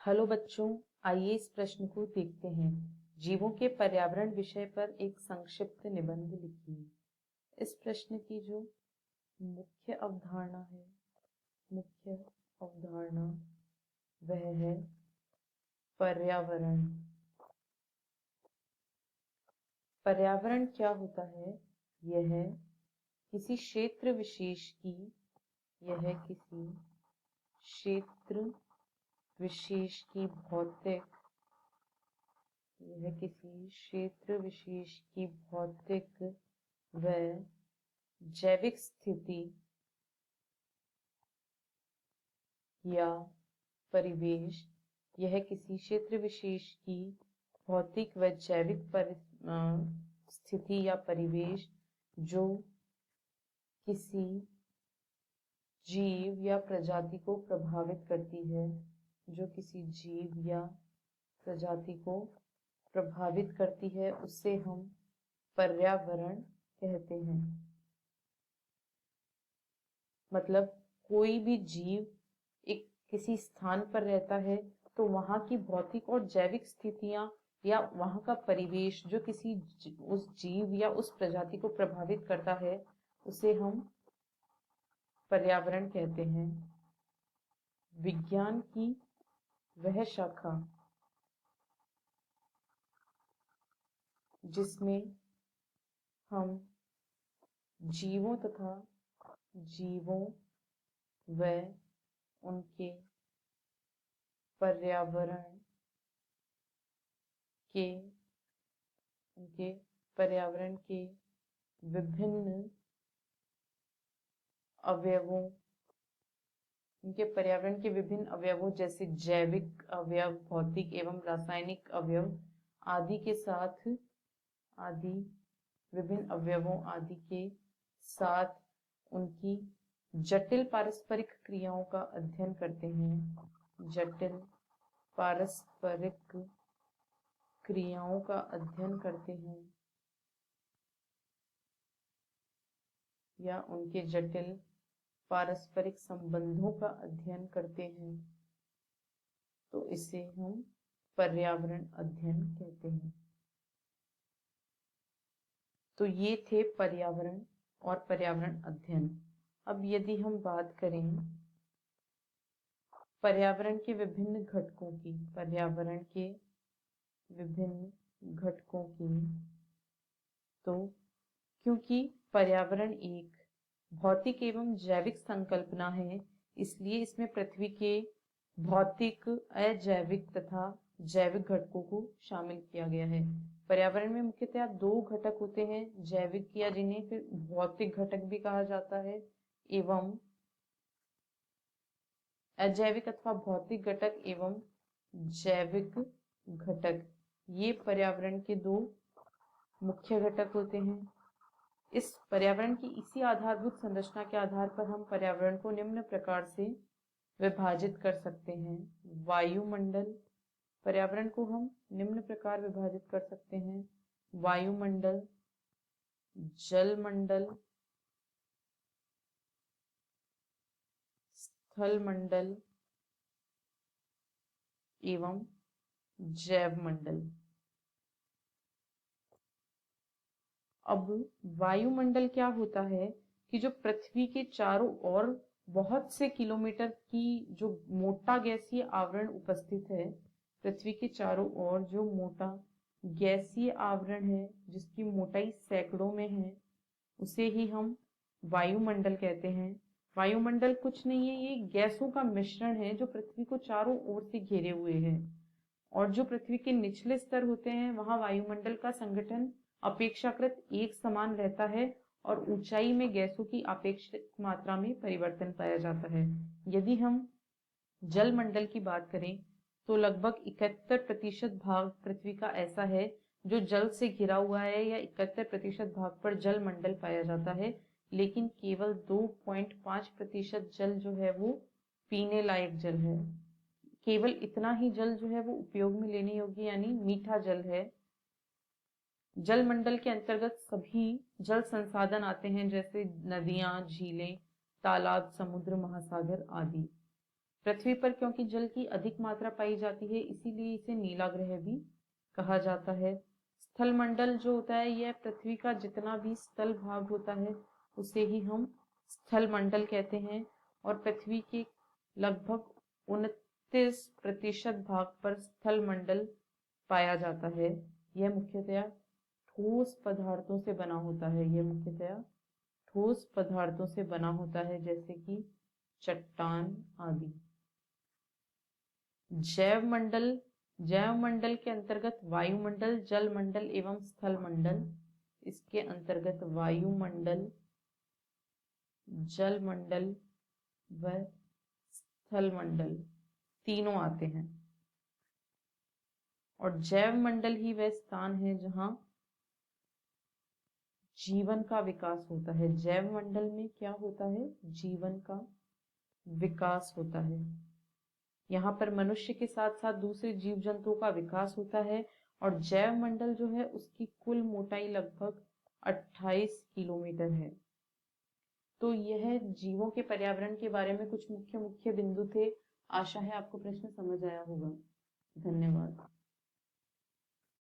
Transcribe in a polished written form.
Hello बच्चों, आइए इस प्रश्न को देखते हैं। जीवों के पर्यावरण विषय पर एक संक्षिप्त निबंध लिखिए। इस प्रश्न की जो मुख्य अवधारणा वह है पर्यावरण। पर्यावरण क्या होता है? यह किसी क्षेत्र विशेष की भौतिक व जैविक स्थिति या परिवेश। यह किसी क्षेत्र विशेष की भौतिक व जैविक स्थिति या परिवेश जो किसी जीव या प्रजाति को प्रभावित करती है, उससे हम पर्यावरण कहते हैं। मतलब कोई भी जीव एक किसी स्थान पर रहता है तो वहां की भौतिक और जैविक स्थितियां या वहां का परिवेश जो उस जीव या उस प्रजाति को प्रभावित करता है, उसे हम पर्यावरण कहते हैं। विज्ञान की वह शाखा जिसमें हम जीवों व उनके पर्यावरण के विभिन्न अवयवों जैसे जैविक अवयव, भौतिक एवं रासायनिक अवयव आदि के साथ उनकी जटिल पारस्परिक क्रियाओं का अध्ययन करते हैं या उनके जटिल पारस्परिक संबंधों का अध्ययन करते हैं, तो इसे हम पर्यावरण अध्ययन कहते हैं। तो ये थे पर्यावरण और पर्यावरण अध्ययन। अब यदि हम बात करें पर्यावरण के विभिन्न घटकों की, तो क्योंकि पर्यावरण एक भौतिक एवं जैविक संकल्पना है, इसलिए इसमें पृथ्वी के भौतिक, अजैविक तथा जैविक घटकों को शामिल किया गया है। पर्यावरण में मुख्यतः दो घटक होते हैं, जैविक या जिन्हें फिर भौतिक घटक भी कहा जाता है, एवं अजैविक अथवा भौतिक घटक एवं जैविक घटक। ये पर्यावरण के दो मुख्य घटक होते हैं। इस पर्यावरण की इसी आधारभूत संरचना के आधार पर हम पर्यावरण को निम्न प्रकार से विभाजित कर सकते हैं। वायुमंडल, पर्यावरण को हम निम्न प्रकार विभाजित कर सकते हैं: वायुमंडल, जलमंडल, स्थलमंडल एवं जैवमंडल। अब वायुमंडल क्या होता है कि जो पृथ्वी के चारों ओर बहुत से किलोमीटर की जो मोटा गैसीय आवरण उपस्थित है, पृथ्वी के चारों ओर जो मोटा गैसीय आवरण है जिसकी मोटाई सैकड़ों में है, उसे ही हम वायुमंडल कहते हैं। वायुमंडल कुछ नहीं है, ये गैसों का मिश्रण है जो पृथ्वी को चारों ओर से घेरे हुए है। और जो पृथ्वी के निचले स्तर होते हैं वहां वायुमंडल का संगठन अपेक्षाकृत एक समान रहता है और ऊंचाई में गैसों की अपेक्षित मात्रा में परिवर्तन पाया जाता है। यदि हम जलमंडल की बात करें तो लगभग 71% भाग पृथ्वी का ऐसा है जो जल से घिरा हुआ है, या 71% भाग पर जलमंडल पाया जाता है, लेकिन केवल 2.5% जल जो है वो पीने लायक जल है। केवल इतना ही जल जो है वो उपयोग में लेने योग्य यानी मीठा जल है। जलमंडल के अंतर्गत सभी जल संसाधन आते हैं, जैसे नदियां, झीलें, तालाब, समुद्र, महासागर आदि। पृथ्वी पर क्योंकि जल की अधिक मात्रा पाई जाती है इसीलिए इसे नीला ग्रह भी कहा जाता है। स्थल मंडल जो होता है यह पृथ्वी का जितना भी स्थल भाग होता है उसे ही हम स्थल मंडल कहते हैं। और पृथ्वी के लगभग 29% भाग पर स्थल मंडल पाया जाता है। यह मुख्यतया ठोस पदार्थों से बना होता है। यह मुख्यतया ठोस पदार्थों से बना होता है जैसे कि चट्टान आदि। जैव मंडल, जैव मंडल के अंतर्गत वायुमंडल, जल मंडल एवं स्थल मंडल। इसके अंतर्गत वायुमंडल, जल मंडल व स्थल मंडल तीनों आते हैं। और जैव मंडल ही वह स्थान है जहां जीवन का विकास होता है। जैव मंडल में क्या होता है? जीवन का विकास होता है। यहाँ पर मनुष्य के साथ साथ दूसरे जीव जंतुओं का विकास होता है। और जैव मंडल जो है उसकी कुल मोटाई लगभग 28 किलोमीटर है। तो यह जीवों के पर्यावरण के बारे में कुछ मुख्य मुख्य बिंदु थे। आशा है आपको प्रश्न समझ आया होगा। धन्यवाद।